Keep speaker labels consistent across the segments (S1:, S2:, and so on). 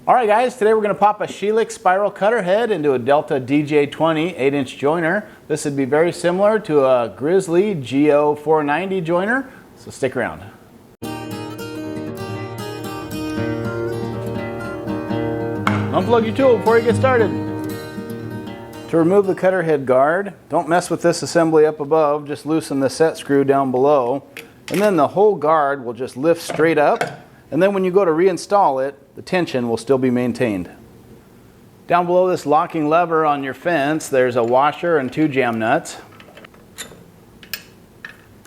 S1: Alright guys, today we're going to pop a Shelix spiral cutter head into a Delta DJ20 8-inch joiner. This would be very similar to a Grizzly GO490 joiner, so stick around. Unplug your tool before you get started. To remove the cutter head guard, don't mess with this assembly up above, just loosen the set screw down below, and then the whole guard will just lift straight up, and then when you go to reinstall it, the tension will still be maintained. Down below this locking lever on your fence, there's a washer and 2 jam nuts.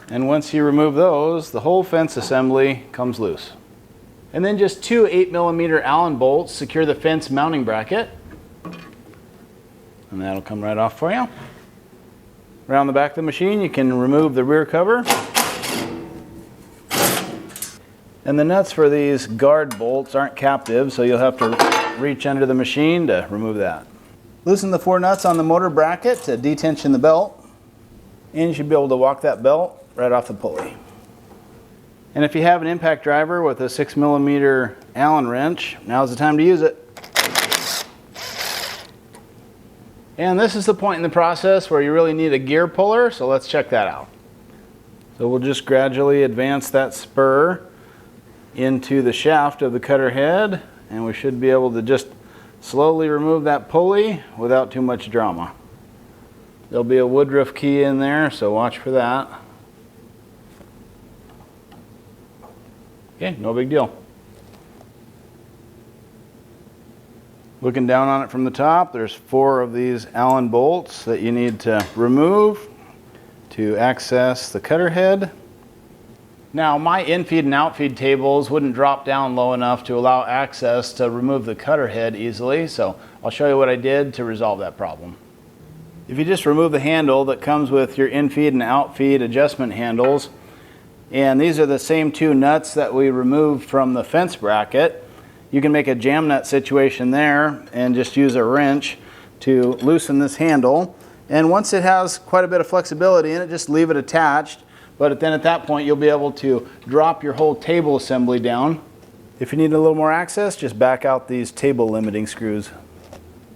S1: And once you remove those, the whole fence assembly comes loose. And then just 2 8mm Allen bolts secure the fence mounting bracket. And that'll come right off for you. Around the back of the machine, you can remove the rear cover. And the nuts for these guard bolts aren't captive, so you'll have to reach under the machine to remove that. Loosen the 4 nuts on the motor bracket to detension the belt, and you should be able to walk that belt right off the pulley. And if you have an impact driver with a 6mm Allen wrench, now's the time to use it. And this is the point in the process where you really need a gear puller, so let's check that out. So we'll just gradually advance that spur into the shaft of the cutter head, and we should be able to just slowly remove that pulley without too much drama. There'll be a woodruff key in there, so watch for that. Okay, no big deal. Looking down on it from the top, there's 4 of these Allen bolts that you need to remove to access the cutter head. Now, my infeed and outfeed tables wouldn't drop down low enough to allow access to remove the cutter head easily, so I'll show you what I did to resolve that problem. If you just remove the handle that comes with your infeed and outfeed adjustment handles, and these are the same 2 nuts that we removed from the fence bracket, you can make a jam nut situation there and just use a wrench to loosen this handle. And once it has quite a bit of flexibility in it, just leave it attached. But then at that point, you'll be able to drop your whole table assembly down. If you need a little more access, just back out these table limiting screws.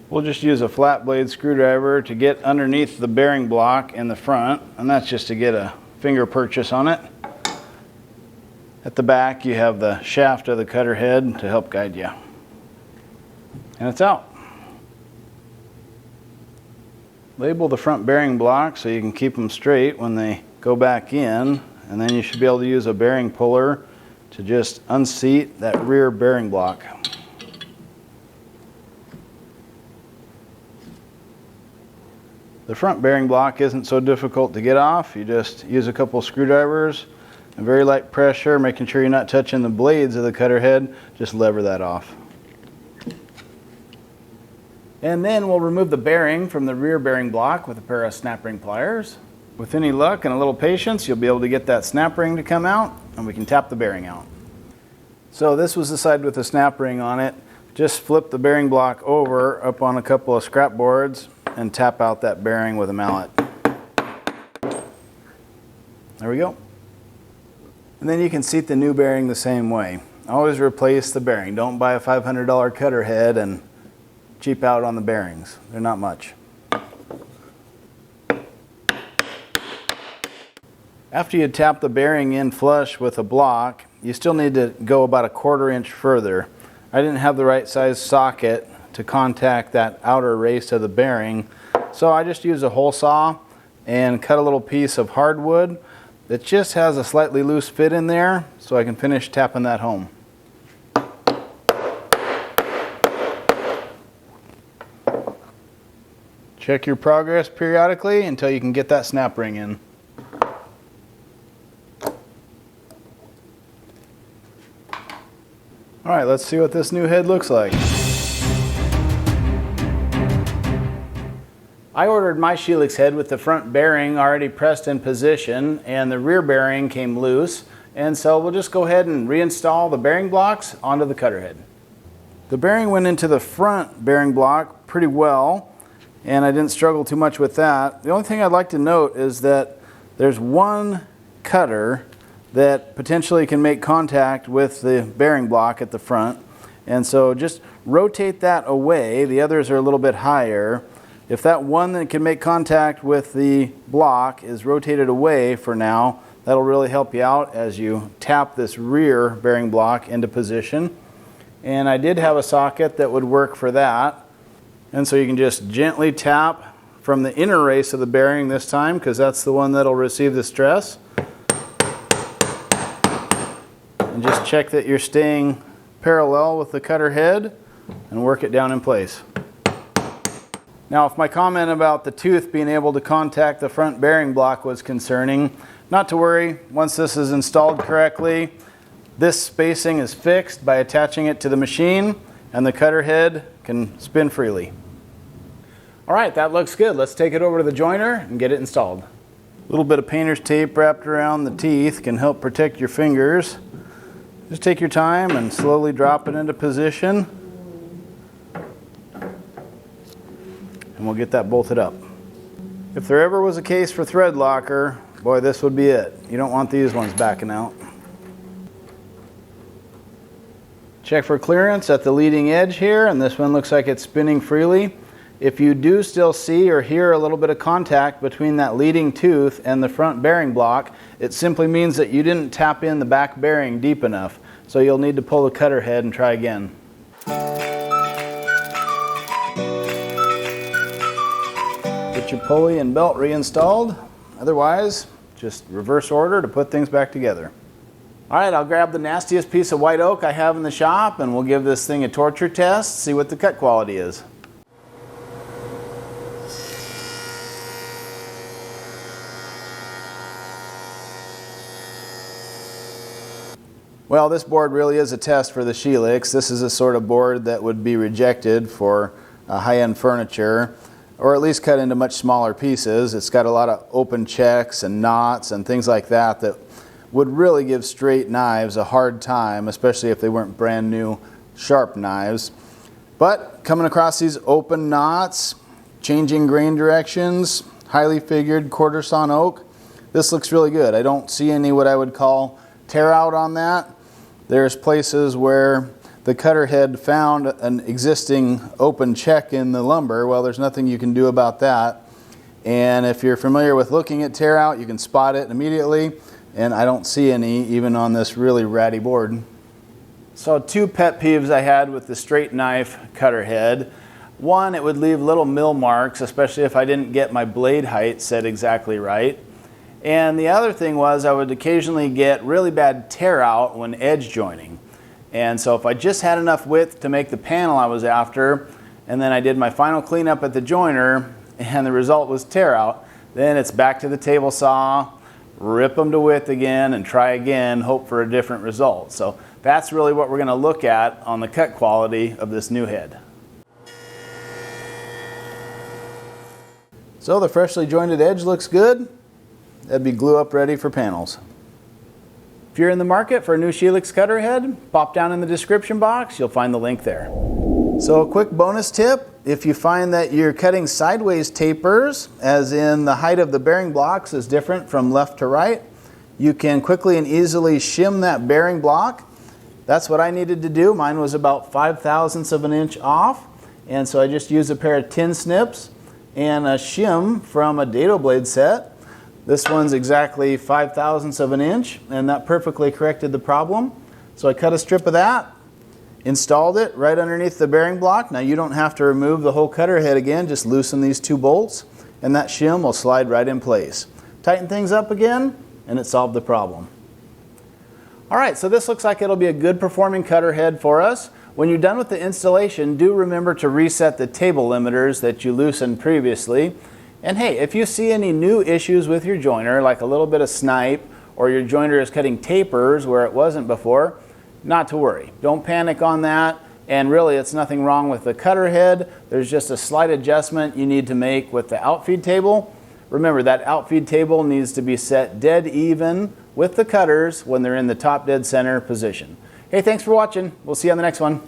S1: We'll just use a flat blade screwdriver to get underneath the bearing block in the front, and that's just to get a finger purchase on it. At the back, you have the shaft of the cutter head to help guide you. And it's out. Label the front bearing block so you can keep them straight when they go back in, and then you should be able to use a bearing puller to just unseat that rear bearing block. The front bearing block isn't so difficult to get off. You just use a couple screwdrivers and very light pressure, making sure you're not touching the blades of the cutter head. Just lever that off. And then we'll remove the bearing from the rear bearing block with a pair of snap ring pliers. With any luck and a little patience, you'll be able to get that snap ring to come out, and we can tap the bearing out. So this was the side with the snap ring on it. Just flip the bearing block over up on a couple of scrap boards and tap out that bearing with a mallet. There we go. And then you can seat the new bearing the same way. Always replace the bearing. Don't buy a $500 cutter head and cheap out on the bearings. They're not much. After you tap the bearing in flush with a block, you still need to go about a 1/4 inch further. I didn't have the right size socket to contact that outer race of the bearing, so I just used a hole saw and cut a little piece of hardwood that just has a slightly loose fit in there, so I can finish tapping that home. Check your progress periodically until you can get that snap ring in. All right, let's see what this new head looks like. I ordered my Shelix head with the front bearing already pressed in position, and the rear bearing came loose, and so we'll just go ahead and reinstall the bearing blocks onto the cutter head. The bearing went into the front bearing block pretty well, and I didn't struggle too much with that. The only thing I'd like to note is that there's one cutter that potentially can make contact with the bearing block at the front, And so just rotate that away. The others are a little bit higher. If that one that can make contact with the block is rotated away for now, that'll really help you out as you tap this rear bearing block into position. And I did have a socket that would work for that. And so you can just gently tap from the inner race of the bearing this time, because that's the one that'll receive the stress. And just check that you're staying parallel with the cutter head and work it down in place. Now, if my comment about the tooth being able to contact the front bearing block was concerning, not to worry. Once this is installed correctly, this spacing is fixed by attaching it to the machine, and the cutter head can spin freely. All right, that looks good. Let's take it over to the jointer and get it installed. A little bit of painter's tape wrapped around the teeth can help protect your fingers. Just take your time and slowly drop it into position. And we'll get that bolted up. If there ever was a case for thread locker, boy, this would be it. You don't want these ones backing out. Check for clearance at the leading edge here, and this one looks like it's spinning freely. If you do still see or hear a little bit of contact between that leading tooth and the front bearing block, it simply means that you didn't tap in the back bearing deep enough. So you'll need to pull the cutter head and try again. Get your pulley and belt reinstalled. Otherwise, just reverse order to put things back together. All right, I'll grab the nastiest piece of white oak I have in the shop and we'll give this thing a torture test, see what the cut quality is. Well, this board really is a test for the Shelix. This is a sort of board that would be rejected for high-end furniture, or at least cut into much smaller pieces. It's got a lot of open checks and knots and things like that that would really give straight knives a hard time, especially if they weren't brand new sharp knives. But coming across these open knots, changing grain directions, highly figured quarter sawn oak, this looks really good. I don't see any what I would call tear out on that. There's places where the cutter head found an existing open check in the lumber. Well, there's nothing you can do about that. And if you're familiar with looking at tear out, you can spot it immediately. And I don't see any even on this really ratty board. So two pet peeves I had with the straight knife cutter head. One, it would leave little mill marks, especially if I didn't get my blade height set exactly right. And the other thing was I would occasionally get really bad tear out when edge joining. And so if I just had enough width to make the panel I was after, and then I did my final cleanup at the jointer, and the result was tear out, then it's back to the table saw, rip them to width again, and try again, hope for a different result. So that's really what we're going to look at on the cut quality of this new head. So the freshly jointed edge looks good. That'd be glue up ready for panels. If you're in the market for a new Shelix cutter head, pop down in the description box, you'll find the link there. So a quick bonus tip, if you find that you're cutting sideways tapers, as in the height of the bearing blocks is different from left to right, you can quickly and easily shim that bearing block. That's what I needed to do. Mine was about 5/1000ths of an inch off, and so I just used a pair of tin snips and a shim from a dado blade set. This one's exactly 5/1000ths of an inch, and that perfectly corrected the problem. So I cut a strip of that, installed it right underneath the bearing block. Now you don't have to remove the whole cutter head again, just loosen these two bolts, and that shim will slide right in place. Tighten things up again, and it solved the problem. All right, so this looks like it'll be a good performing cutter head for us. When you're done with the installation, do remember to reset the table limiters that you loosened previously. And hey, if you see any new issues with your jointer, like a little bit of snipe, or your jointer is cutting tapers where it wasn't before, not to worry. Don't panic on that, and really it's nothing wrong with the cutter head. There's just a slight adjustment you need to make with the outfeed table. Remember, that outfeed table needs to be set dead even with the cutters when they're in the top dead center position. Hey, thanks for watching. We'll see you on the next one.